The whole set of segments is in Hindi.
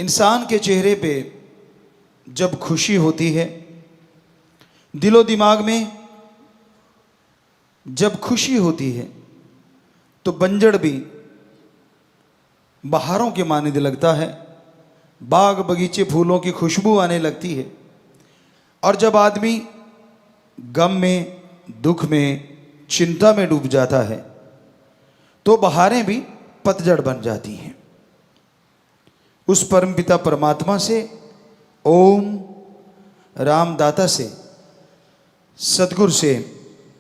इंसान के चेहरे पे जब खुशी होती है, दिलो दिमाग में जब खुशी होती है, तो बंजड़ भी बहारों के मानने लगता है, बाग बगीचे फूलों की खुशबू आने लगती है। और जब आदमी गम में, दुख में, चिंता में डूब जाता है, तो बहारें भी पतझड़ बन जाती हैं। उस परमपिता परमात्मा से, ओम रामदाता से, सतगुरु से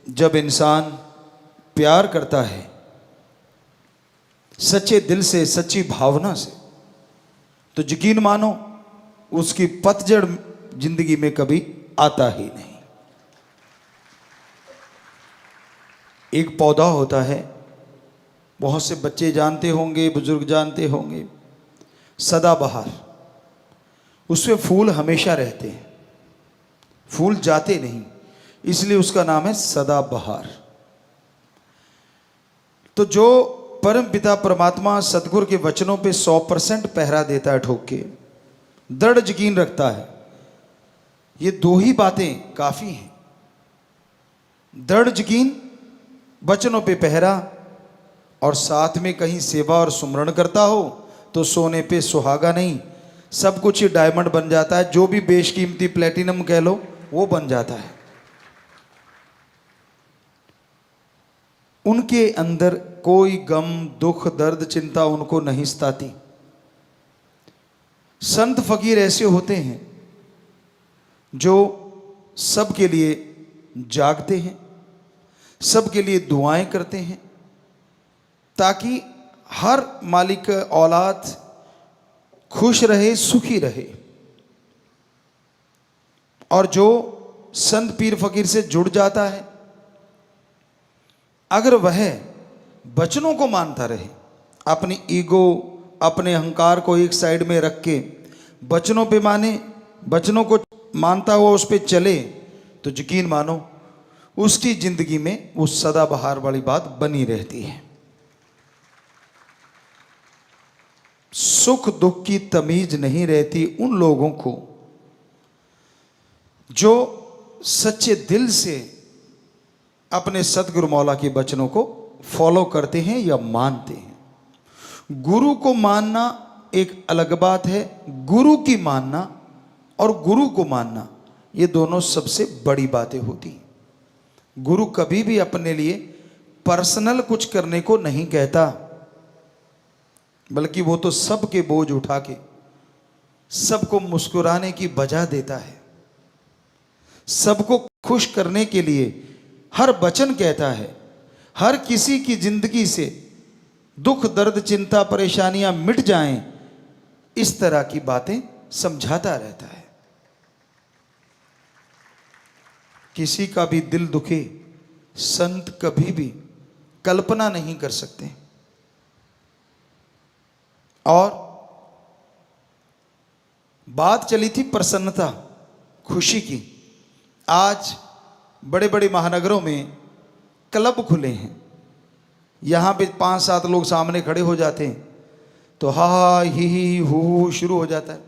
जब इंसान प्यार करता है, सच्चे दिल से, सच्ची भावना से, तो यकीन मानो उसकी पतझड़ जिंदगी में कभी आता ही नहीं। एक पौधा होता है, बहुत से बच्चे जानते होंगे, बुजुर्ग जानते होंगे, सदाबहार। उसमें फूल हमेशा रहते हैं, फूल जाते नहीं, इसलिए उसका नाम है सदाबहार। तो जो परम पिता परमात्मा सतगुरु के वचनों पे 100% पहरा देता है, ठोक के दृढ़ यकीन रखता है, ये दो ही बातें काफी हैं। दृढ़ यकीन, वचनों पे पहरा, और साथ में कहीं सेवा और सुमरण करता हो तो सोने पे सुहागा नहीं, सब कुछ ही डायमंड बन जाता है। जो भी बेशकीमती प्लेटिनम कह लो, वो बन जाता है। उनके अंदर कोई गम, दुख, दर्द, चिंता उनको नहीं सताती। संत फकीर ऐसे होते हैं जो सबके लिए जागते हैं, सबके लिए दुआएं करते हैं, ताकि हर मालिक औलाद खुश रहे, सुखी रहे। और जो संत पीर फकीर से जुड़ जाता है, अगर वह वचनों को मानता रहे, अपनी ईगो, अपने अहंकार को एक साइड में रख के वचनों पे माने, वचनों को मानता हुआ उस पे चले, तो यकीन मानो उसकी जिंदगी में वो सदाबहार वाली बात बनी रहती है। सुख दुख की तमीज नहीं रहती उन लोगों को जो सच्चे दिल से अपने सतगुरु मौला के वचनों को फॉलो करते हैं या मानते हैं। गुरु को मानना एक अलग बात है, गुरु की मानना और गुरु को मानना, ये दोनों सबसे बड़ी बातें होती हैं। गुरु कभी भी अपने लिए पर्सनल कुछ करने को नहीं कहता, बल्कि वो तो सबके बोझ उठा के सबको मुस्कुराने की वजह देता है, सबको खुश करने के लिए हर वचन कहता है, हर किसी की जिंदगी से दुख, दर्द, चिंता, परेशानियां मिट जाएं, इस तरह की बातें समझाता रहता है। किसी का भी दिल दुखे, संत कभी भी कल्पना नहीं कर सकते। और बात चली थी प्रसन्नता, खुशी की। आज बड़े बड़े महानगरों में क्लब खुले हैं, यहाँ पे 5-7 लोग सामने खड़े हो जाते हैं तो हा ही हू शुरू हो जाता है।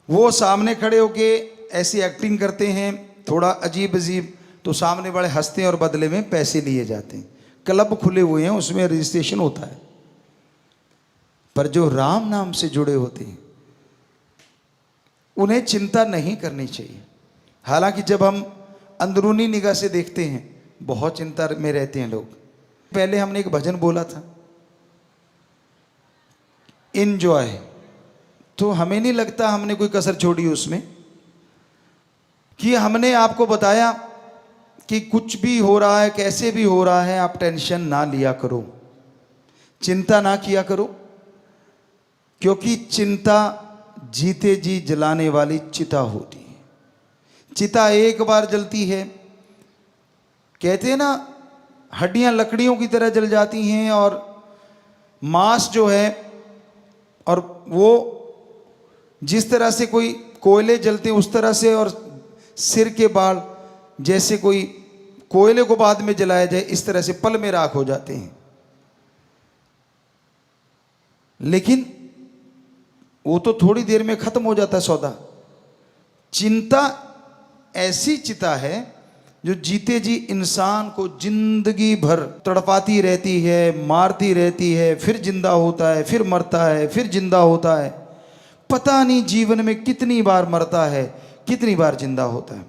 वो सामने खड़े होके ऐसी एक्टिंग करते हैं थोड़ा अजीब अजीब, तो सामने वाले हंसते हैं और बदले में पैसे लिए जाते हैं। क्लब खुले हुए हैं, उसमें रजिस्ट्रेशन होता है। पर जो राम नाम से जुड़े होते हैं उन्हें चिंता नहीं करनी चाहिए। हालांकि जब हम अंदरूनी निगाह से देखते हैं, बहुत चिंता में रहते हैं लोग। पहले हमने एक भजन बोला था, एंजॉय, तो हमें नहीं लगता हमने कोई कसर छोड़ी उसमें, कि हमने आपको बताया कि कुछ भी हो रहा है, कैसे भी हो रहा है, आप टेंशन ना लिया करो, चिंता ना किया करो, क्योंकि चिंता जीते जी जलाने वाली चिता होती है। चिता एक बार जलती है, कहते हैं ना, हड्डियां लकड़ियों की तरह जल जाती हैं, और मांस जो है, और वो जिस तरह से कोई कोयले जलते हैं उस तरह से, और सिर के बाल जैसे कोई कोयले को बाद में जलाया जाए इस तरह से पल में राख हो जाते हैं। लेकिन वो तो थोड़ी देर में खत्म हो जाता है सौदा। चिंता ऐसी चिता है जो जीते जी इंसान को जिंदगी भर तड़पाती रहती है, मारती रहती है, फिर जिंदा होता है, फिर मरता है, फिर जिंदा होता है। पता नहीं जीवन में कितनी बार मरता है, कितनी बार जिंदा होता है।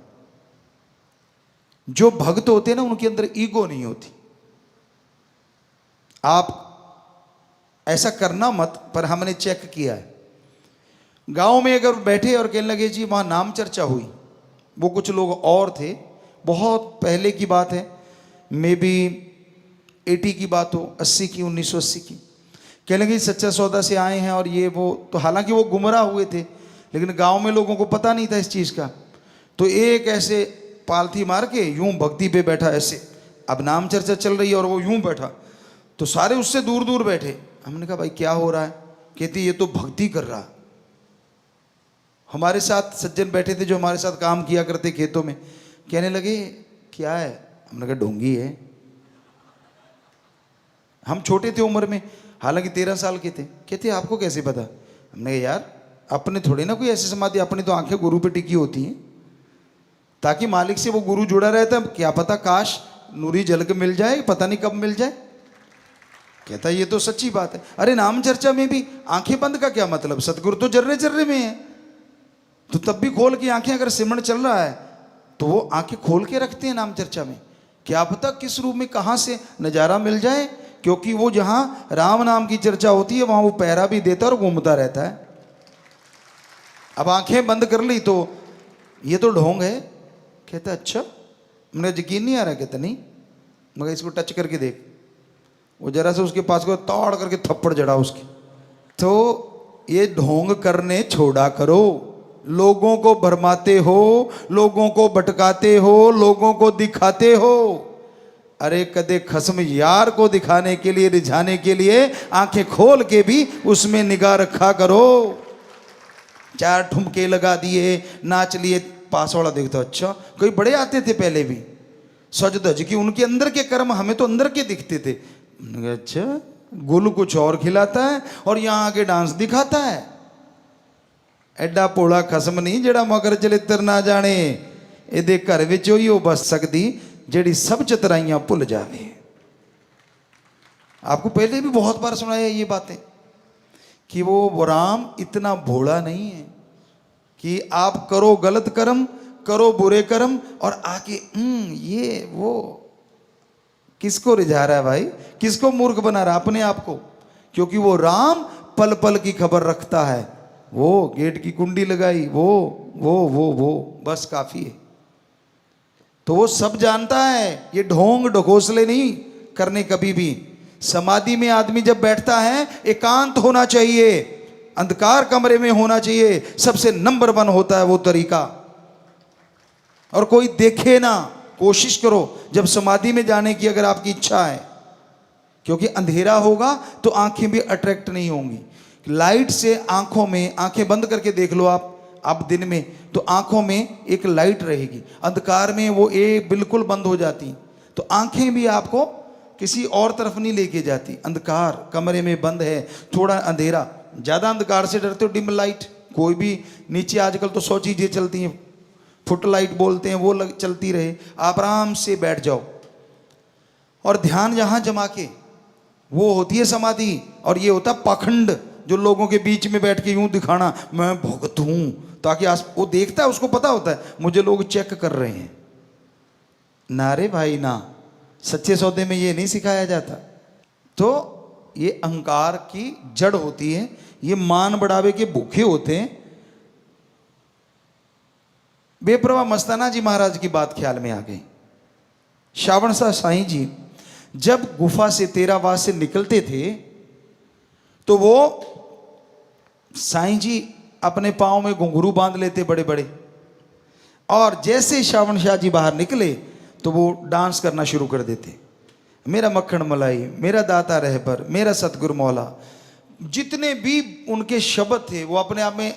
जो भक्त होते हैं ना, उनके अंदर ईगो नहीं होती। आप ऐसा करना मत, पर हमने चेक किया है। गांव में अगर बैठे और कहने लगे जी वहां नाम चर्चा हुई, वो कुछ लोग और थे, बहुत पहले की बात है, मे बी 80 की बात हो, 80 की, 1980 की। कहने लगे सच्चा सौदा से आए हैं और ये वो। तो हालांकि वो गुमराह हुए थे, लेकिन गांव में लोगों को पता नहीं था इस चीज़ का। तो एक ऐसे पालथी मार के यूं भक्ति पे बैठा ऐसे, अब नाम चर्चा चल रही है और वो यूं बैठा, तो सारे उससे दूर दूर बैठे। हमने कहा भाई क्या हो रहा है? कहती ये तो भक्ति कर रहा। हमारे साथ सज्जन बैठे थे जो हमारे साथ काम किया करते खेतों में, कहने लगे क्या है? हमने कहा ढोंगी है। हम छोटे थे उम्र में, हालांकि 13 साल के थे। कहते आपको कैसे पता? हमने कहा यार अपने थोड़ी ना कोई ऐसी समाधि, अपनी तो आंखें गुरु पे टिकी होती हैं, ताकि मालिक से वो गुरु जुड़ा रहता है। क्या पता काश नूरी जल के मिल जाए, पता नहीं कब मिल जाए। कहता ये तो सच्ची बात है। अरे नाम चर्चा में भी आंखें बंद का क्या मतलब? सतगुरु तो जर्रे जर्रे में है, तो तब भी खोल के आंखें, अगर सिमरन चल रहा है तो वो आंखें खोल के रखते हैं नाम चर्चा में। क्या पता किस रूप में कहां से नजारा मिल जाए, क्योंकि वो जहां राम नाम की चर्चा होती है वहां वो पहरा भी देता और घूमता रहता है। अब आंखें बंद कर ली तो ये तो ढोंग है। कहता अच्छा, मुझे यकीन नहीं आ रहा। कहता नहीं, मगर इसको टच करके देख। वो जरा से उसके पास को तोड़ करके थप्पड़ जड़ा उसकी। तो ये ढोंग करने छोड़ा करो। लोगों को भरमाते हो, लोगों को भटकाते हो, लोगों को दिखाते हो। अरे कदे खस्म यार को दिखाने के लिए, रिझाने के लिए आंखें खोल के भी उसमें निगाह रखा करो। 4 ठुमके लगा दिए, नाच लिए, पास वाला देखता अच्छा कोई बड़े आते थे पहले भी सज धज की, उनके अंदर के कर्म हमें तो अंदर के दिखते थे। अच्छा गुल कुछ और खिलाता है और यहां आके डांस दिखाता है। एडा पोला खसम नहीं जेड़ा मगर चलित्र ना जाने, एदे घर विच ओही हो बस सकदी जेड़ी सब चतराइयां भुल जावे। आपको पहले भी बहुत बार सुनाया ये बातें कि वो राम इतना भोला नहीं है कि आप करो गलत कर्म, करो बुरे कर्म और आके ये वो। किसको रिझा रहा है भाई? किसको मूर्ख बना रहा है? अपने आप को। क्योंकि वो राम पल पल की खबर रखता है। वो गेट की कुंडी लगाई, वो बस काफी है। तो वो सब जानता है। ये ढोंग ढकोसले नहीं करने कभी भी। समाधि में आदमी जब बैठता है एकांत होना चाहिए, अंधकार कमरे में होना चाहिए। सबसे नंबर 1 होता है वो तरीका। और कोई देखे ना, कोशिश करो जब समाधि में जाने की, अगर आपकी इच्छा है, क्योंकि अंधेरा होगा तो आंखें भी अट्रैक्ट नहीं होंगी। लाइट से आंखों में, आंखें बंद करके देख लो आप दिन में, तो आंखों में एक लाइट रहेगी। अंधकार में वो बिल्कुल बंद हो जाती, तो आंखें भी आपको किसी और तरफ नहीं लेके जाती। अंधकार कमरे में बंद है, थोड़ा अंधेरा, ज्यादा अंधकार से डरते हो, डिम लाइट। कोई भी नीचे आजकल तो 100 चीजें चलती हैं, फुट लाइट बोलते हैं, वो चलती रहे। आप आराम से बैठ जाओ और ध्यान जहां जमा के, वो होती है समाधि। और ये होता पाखंड, जो लोगों के बीच में बैठ के यूं दिखाना मैं भगत हूं, ताकि वो देखता है, उसको पता होता है मुझे लोग चेक कर रहे हैं। ना रे भाई ना, सच्चे सौदे में ये नहीं सिखाया जाता। तो ये अहंकार की जड़ होती है। ये मान बढ़ावे के भूखे होते हैं। बेप्रवाह मस्ताना जी महाराज की बात ख्याल में आ गई। श्रावण शाह साईं जी जब गुफा से तेरावास से निकलते थे तो वो साईं जी अपने पांव में घुंघरू बांध लेते बड़े बड़े, और जैसे श्रावण शाह जी बाहर निकले तो वो डांस करना शुरू कर देते। मेरा मक्खन मलाई, मेरा दाता रहबर, मेरा सतगुरु मौला, जितने भी उनके शब्द थे वो अपने आप में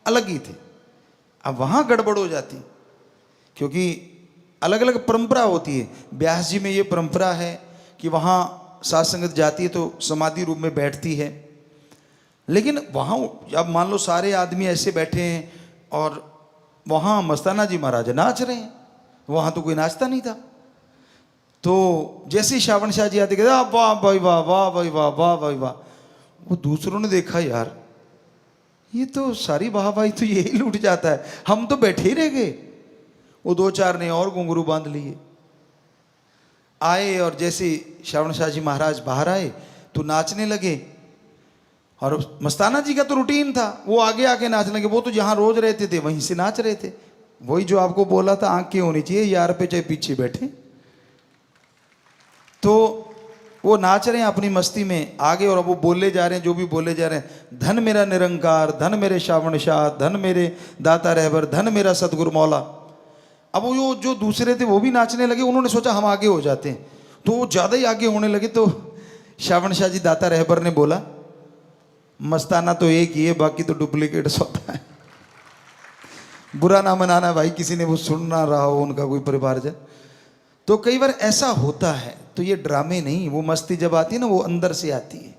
अलग ही थे। अब वहां गड़बड़ हो जाती, क्योंकि अलग अलग परंपरा होती है। ब्यास जी में ये परंपरा है कि वहां साध संगत जाती है तो समाधि रूप में बैठती है। लेकिन वहाँ अब मान लो सारे आदमी ऐसे बैठे हैं और वहाँ मस्ताना जी महाराज नाच रहे हैं, वहाँ तो कोई नाचता नहीं था। तो जैसे ही श्रावण शाह जी आते कहते वाह भाई वाह, वाह भाई वाह, वाह भाई वाह। वो दूसरों ने देखा, यार ये तो सारी वाह भाई तो यही लूट जाता है, हम तो बैठे ही रह गए। वो दो चार ने और घुंघरू बांध लिए आए, और जैसे श्रावण शाह जी महाराज बाहर आए तो नाचने लगे। और मस्ताना जी का तो रूटीन था, वो आगे आके नाचने लगे। वो तो जहाँ रोज रहते थे वहीं से नाच रहे थे। वही जो आपको बोला था, आंखें होनी चाहिए यार पे चाहे पीछे बैठे। तो वो नाच रहे हैं अपनी मस्ती में आगे, और अब वो बोले जा रहे हैं जो भी बोले जा रहे हैं, धन मेरा निरंकार, धन मेरे श्रावण शाह, धन मेरे दाता रहबर, धन मेरा सतगुरु मौला। अब वो जो दूसरे थे वो भी नाचने लगे। उन्होंने सोचा हम आगे हो जाते हैं, तो वो ज़्यादा ही आगे होने लगे। तो श्रावण शाह जी दाता रहबर ने बोला, मस्ताना तो एक ही है, बाकी तो डुप्लीकेट सौदा है। बुरा ना मनाना भाई, किसी ने वो सुन ना रहा हो उनका कोई परिवारजन। तो कई बार ऐसा होता है, तो ये ड्रामे नहीं, वो मस्ती जब आती है ना वो अंदर से आती है।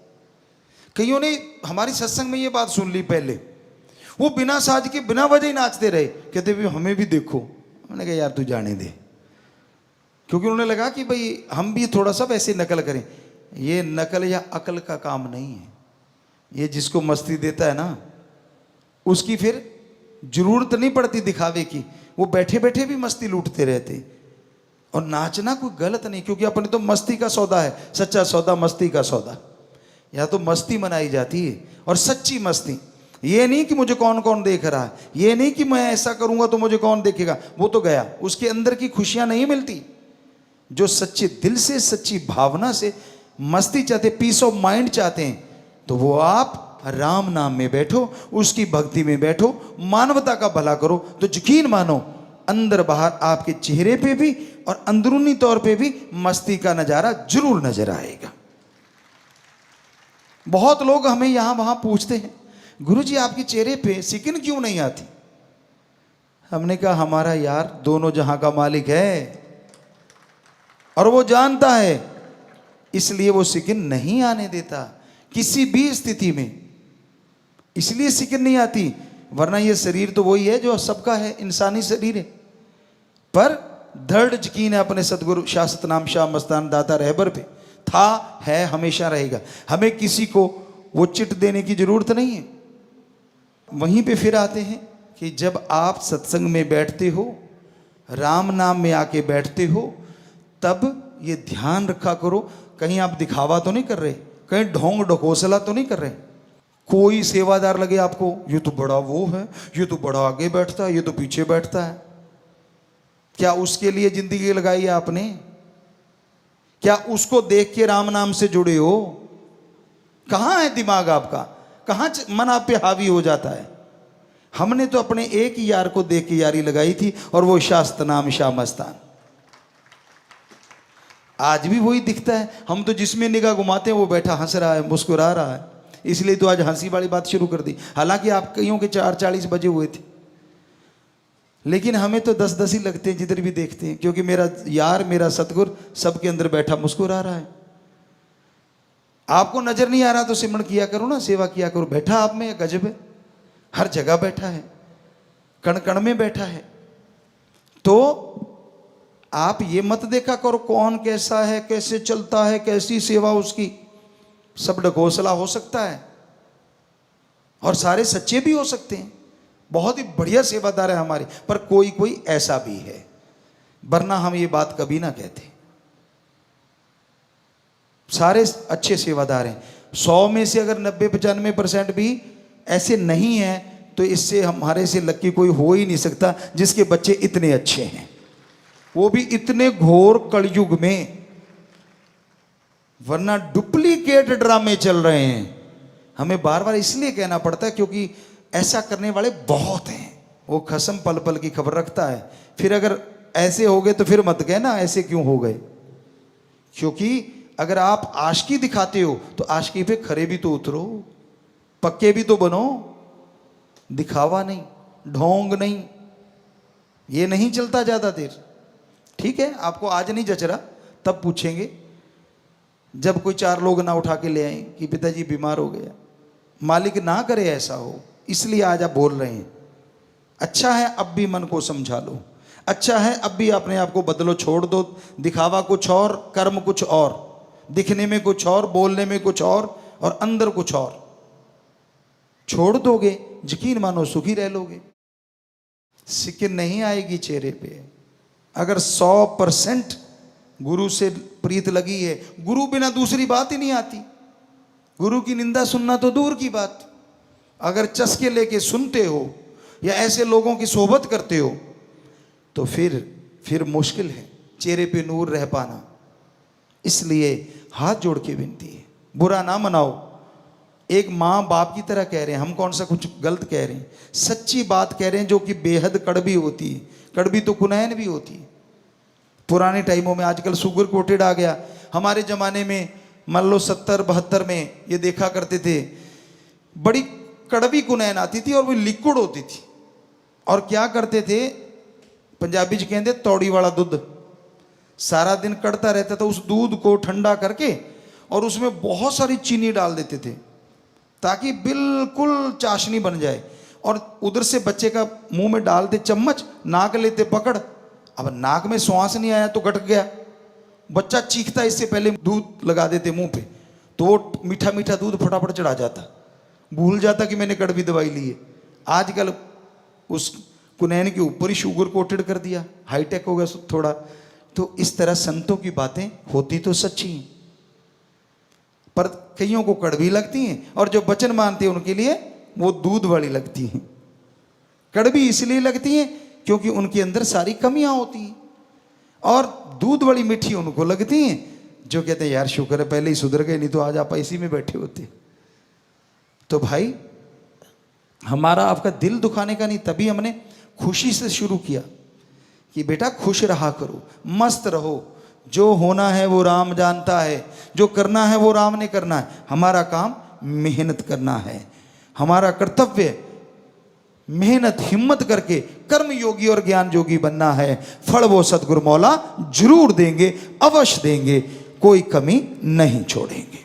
कईयों ने हमारी सत्संग में ये बात सुन ली, पहले वो बिना साज के बिना वजह ही नाचते रहे, कहते भी हमें भी देखो। मैंने कहा यार तू जाने दे, क्योंकि उन्होंने लगा कि भाई हम भी थोड़ा सा वैसे नकल करें। ये नकल या अकल का काम नहीं है, ये जिसको मस्ती देता है ना उसकी फिर जरूरत नहीं पड़ती दिखावे की, वो बैठे बैठे भी मस्ती लूटते रहते। और नाचना कोई गलत नहीं, क्योंकि अपने तो मस्ती का सौदा है, सच्चा सौदा मस्ती का सौदा। या तो मस्ती मनाई जाती है, और सच्ची मस्ती। ये नहीं कि मुझे कौन कौन देख रहा है, ये नहीं कि मैं ऐसा करूंगा तो मुझे कौन देखेगा, वो तो गया, उसके अंदर की खुशियां नहीं मिलती। जो सच्चे दिल से सच्ची भावना से मस्ती चाहते, पीस ऑफ माइंड चाहते हैं, तो वो आप राम नाम में बैठो, उसकी भक्ति में बैठो, मानवता का भला करो, तो यकीन मानो अंदर बाहर आपके चेहरे पे भी और अंदरूनी तौर पे भी मस्ती का नजारा जरूर नजर आएगा। बहुत लोग हमें यहां वहां पूछते हैं, गुरुजी आपके चेहरे पे सिकिन क्यों नहीं आती? हमने कहा हमारा यार दोनों जहां का मालिक है और वो जानता है, इसलिए वो सिकिन नहीं आने देता किसी भी स्थिति में। इसलिए सिकिन नहीं आती, वरना ये शरीर तो वही है जो सबका है, इंसानी शरीर है। पर दृढ़ यकीन है अपने सदगुरु शाह सतनाम शाह मस्तान दाता रहबर पे, था, है, हमेशा रहेगा। हमें किसी को वो चिट देने की जरूरत नहीं है। वहीं पे फिर आते हैं कि जब आप सत्संग में बैठते हो, राम नाम में आके बैठते हो, तब ये ध्यान रखा करो कहीं आप दिखावा तो नहीं कर रहे, कहीं ढोंग ढकोसला तो नहीं कर रहे। कोई सेवादार लगे आपको, ये तो बड़ा वो है, ये तो बड़ा आगे बैठता है, ये तो पीछे बैठता है। क्या उसके लिए जिंदगी लगाई है आपने? क्या उसको देख के राम नाम से जुड़े हो? कहाँ है दिमाग आपका? कहाँ मन आप पे हावी हो जाता है? हमने तो अपने एक ही यार को देख के यारी लगाई थी, और वो शाह सतनाम शाह मस्तान। आज भी वही दिखता है। हम तो जिसमें निगाह घुमाते हैं वो बैठा हंस रहा है, मुस्कुरा रहा है, इसलिए तो आज हंसी वाली बात शुरू कर दी। हालांकि आप कईयों के 4:40 बजे हुए थे, लेकिन हमें तो 10-10 ही लगते हैं जिधर भी देखते हैं, क्योंकि मेरा यार, मेरा सतगुर सबके अंदर बैठा मुस्कुरा रहा है। आपको नजर नहीं आ रहा तो सिमरन किया करो ना, सेवा किया करो। बैठा आप में गजब है, हर जगह बैठा है, कण कण में बैठा है। तो आप ये मत देखा करो कौन कैसा है, कैसे चलता है, कैसी सेवा उसकी। सब ढकोसला हो सकता है और सारे सच्चे भी हो सकते हैं, बहुत ही बढ़िया सेवादार है हमारे, पर कोई कोई ऐसा भी है, वरना हम ये बात कभी ना कहते। सारे अच्छे सेवादार हैं। 100 में से अगर 90-95% भी ऐसे नहीं है, तो इससे हमारे से लक्की कोई हो ही नहीं सकता जिसके बच्चे इतने अच्छे हैं, वो भी इतने घोर कलयुग में। वरना डुप्लीकेट ड्रामे चल रहे हैं। हमें बार बार इसलिए कहना पड़ता है क्योंकि ऐसा करने वाले बहुत हैं। वो खसम पल पल की खबर रखता है। फिर अगर ऐसे हो गए तो फिर मत कहना ऐसे क्यों हो गए, क्योंकि अगर आप आशिकी दिखाते हो तो आशिकी पे खरे भी तो उतरो, पक्के भी तो बनो। दिखावा नहीं, ढोंग नहीं, ये नहीं चलता ज्यादा देर। ठीक है, आपको आज नहीं जच रहा, तब पूछेंगे जब कोई 4 लोग ना उठा के ले आए कि पिताजी बीमार हो गया, मालिक ना करे ऐसा हो, इसलिए आज आप बोल रहे हैं। अच्छा है अब भी मन को समझा लो, अच्छा है अब भी अपने आप को बदलो, छोड़ दो दिखावा कुछ और, कर्म कुछ और, दिखने में कुछ और, बोलने में कुछ और अंदर कुछ और। छोड़ दोगे, यकीन मानो सुखी रह लोगे, सिकिन नहीं आएगी चेहरे पे। अगर 100% गुरु से प्रीत लगी है, गुरु बिना दूसरी बात ही नहीं आती। गुरु की निंदा सुनना तो दूर की बात, अगर चस्के लेके सुनते हो या ऐसे लोगों की सोबत करते हो तो फिर मुश्किल है चेहरे पे नूर रह पाना। इसलिए हाथ जोड़ के विनती है, बुरा ना मनाओ। एक माँ बाप की तरह कह रहे हैं, हम कौन सा कुछ गलत कह रहे हैं, सच्ची बात कह रहे हैं जो कि बेहद कड़वी होती है। कड़वी तो कुनैन भी होती है। पुराने टाइमों में, आजकल शुगर कोटेड आ गया, हमारे ज़माने में मान लो 70-72 में ये देखा करते थे, बड़ी कड़वी कुनैन आती थी और वो लिक्विड होती थी। और क्या करते थे, पंजाबी च कहते तौड़ी वाला दूध, सारा दिन कड़ता रहता था। उस दूध को ठंडा करके और उसमें बहुत सारी चीनी डाल देते थे ताकि बिल्कुल चाशनी बन जाए, और उधर से बच्चे का मुंह में डालते चम्मच, नाक लेते पकड़। अब नाक में श्वास नहीं आया तो गटक गया, बच्चा चीखता, इससे पहले दूध लगा देते मुंह पे तो वो मीठा मीठा दूध फटाफट चढ़ा जाता, भूल जाता कि मैंने कड़वी दवाई ली है। आजकल उस कुनैन के ऊपर ही शुगर कोटेड कर दिया, हाईटेक हो गया थोड़ा। तो इस तरह संतों की बातें होती तो सच्ची हैं, पर कईयों को कड़वी लगती हैं, और जो वचन मानते हैं उनके लिए वो दूध वाली लगती हैं। कड़वी इसलिए लगती हैं क्योंकि उनके अंदर सारी कमियां होती हैं, और दूध वाली मीठी उनको लगती हैं जो कहते हैं यार शुक्र है पहले ही सुधर गए, नहीं तो आज आप इसी में बैठे होते। तो भाई हमारा आपका दिल दुखाने का नहीं, तभी हमने खुशी से शुरू किया कि बेटा खुश रहा करो, मस्त रहो, जो होना है वो राम जानता है, जो करना है वो राम ने करना है। हमारा काम मेहनत करना है, हमारा कर्तव्य मेहनत हिम्मत करके कर्म योगी और ज्ञान योगी बनना है। फल वो सदगुरु मौला जरूर देंगे, अवश्य देंगे, कोई कमी नहीं छोड़ेंगे।